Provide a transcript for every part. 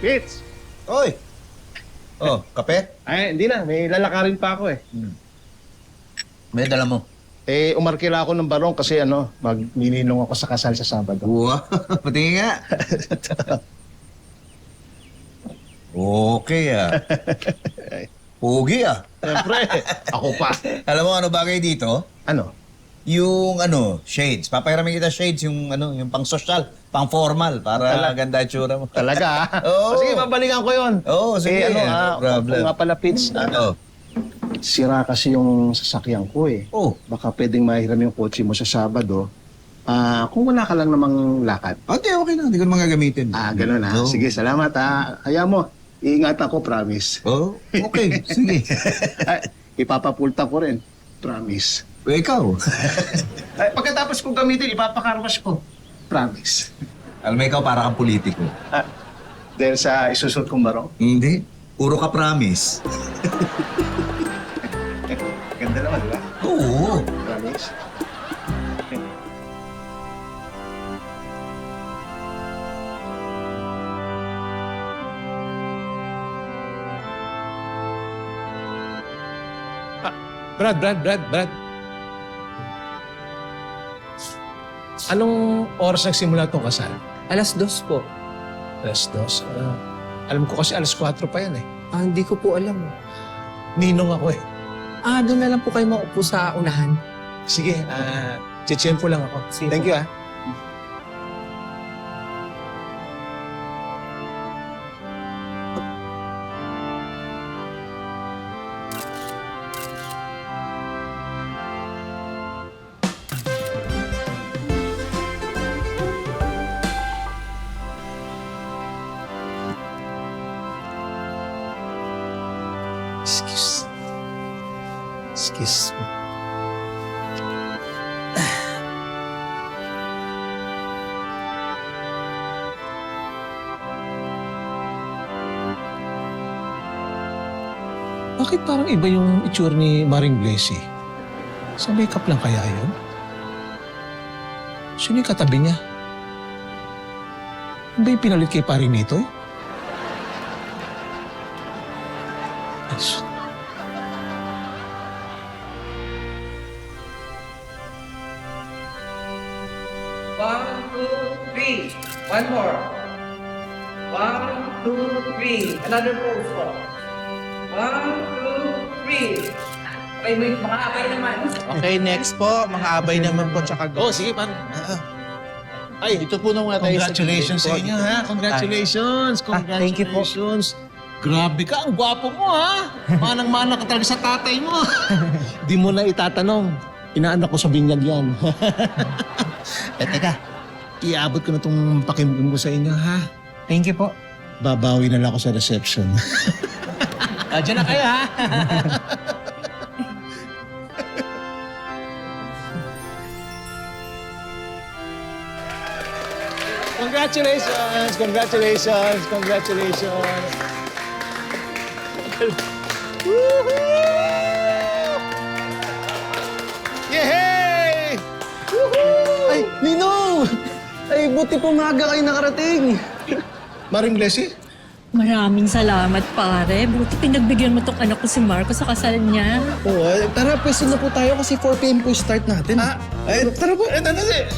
Fitz! Oy! Oh, kape? Ay, hindi na. May lalakarin pa ako eh. May dala mo. Umarkila ako ng barong kasi magnininong ako sa kasal sa Sabado. Wow, patingin nga. Okay ah. Pogi ah. Siyempre, ako pa. Alam mo ano bagay dito? Ano? Yung shades. Papahiramin kita shades, yung pang social, pang formal, para ganda yung tsura mo. Talaga Oo. Sige, babalikan ko yun. Oo, sige. No Problem. nga pala, Fitz. Oo. Sira kasi yung sasakyan ko eh. Oh. Baka pwedeng mahiram yung kotse mo sa Sabado. Kung wala ka lang namang lakad. Okay na. Hindi ko naman gagamitin. Ganun ha. Oo. Sige, salamat ha. Kaya mo, iingat ako, promise. Oh, okay. Sige. Ipapapulta ko rin. Promise. Ikaw. Pagkatapos kong gamitin, ipapakarwas ko. Promise. Alam mo, ikaw para kang politiko. Dahil sa isusot kong barong. Hindi. Puro ka promise. Ganda naman, di ba? Oo. Promise. Brad. Anong oras nagsimula itong kasal? 2:00 po. Alas 2. Alam ko kasi alas 4 pa yan eh. Hindi ko po alam. Ninong ako eh. Doon na lang po kayo maupo sa unahan. Sige, chitsempo lang ako. Sige Thank po. you ah. Excuse me. Bakit parang iba yung itsura ni Maring Blessy? Sa makeup lang kaya yun? Sino yung katabi niya? Ano ba yung pinalit kay paring nito eh? Yes. One, two, three. One more. 1, 2, 3. Another pose po. 1, 2, 3. Okay, may makaabay naman. Okay, next po. Mga abay naman po tsaka Oh, sige pan. Ay, Dito po na muna tayo Congratulations sa inyo ha. Congratulations. thank you po. Congratulations. Grabe ka, ang gwapo mo ha. Manang-mana ka talaga sa tatay mo. Di mo na itatanong. Inaanak ko sa binyag yan. Teka, iabot ko na itong pakimkim ko sa inyo ha. Thank you po. Babawi na lang ako sa reception. Diyan na kayo ha. Congratulations! Congratulations! Congratulations! Woohoo! Yehey! Woohoo! Ay, Ninong! Ay, buti pumaga kayo nakarating. Maring Blessy? Maraming salamat, pare. Buti pinagbigyan mo tong anak ko si Marco sa kasal niya. Oo, tara, pwesto na po tayo kasi 4 p.m. po start natin. Ay, tara po.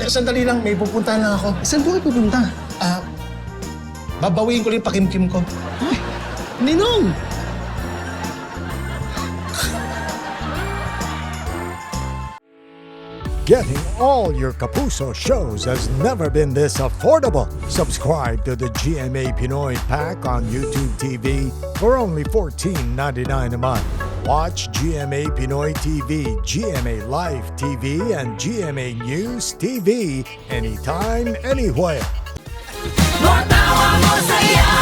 Sandali lang, may pupuntahan lang ako. Saan po kayo pupunta? Babawiin ko lang yung pakimkim ko. Ay, Ninong! Getting all your Kapuso shows has never been this affordable. Subscribe to the GMA Pinoy Pack on YouTube TV for only $14.99 a month. Watch GMA Pinoy TV, GMA Live TV, and GMA News TV anytime, anywhere. More tawa, more saya.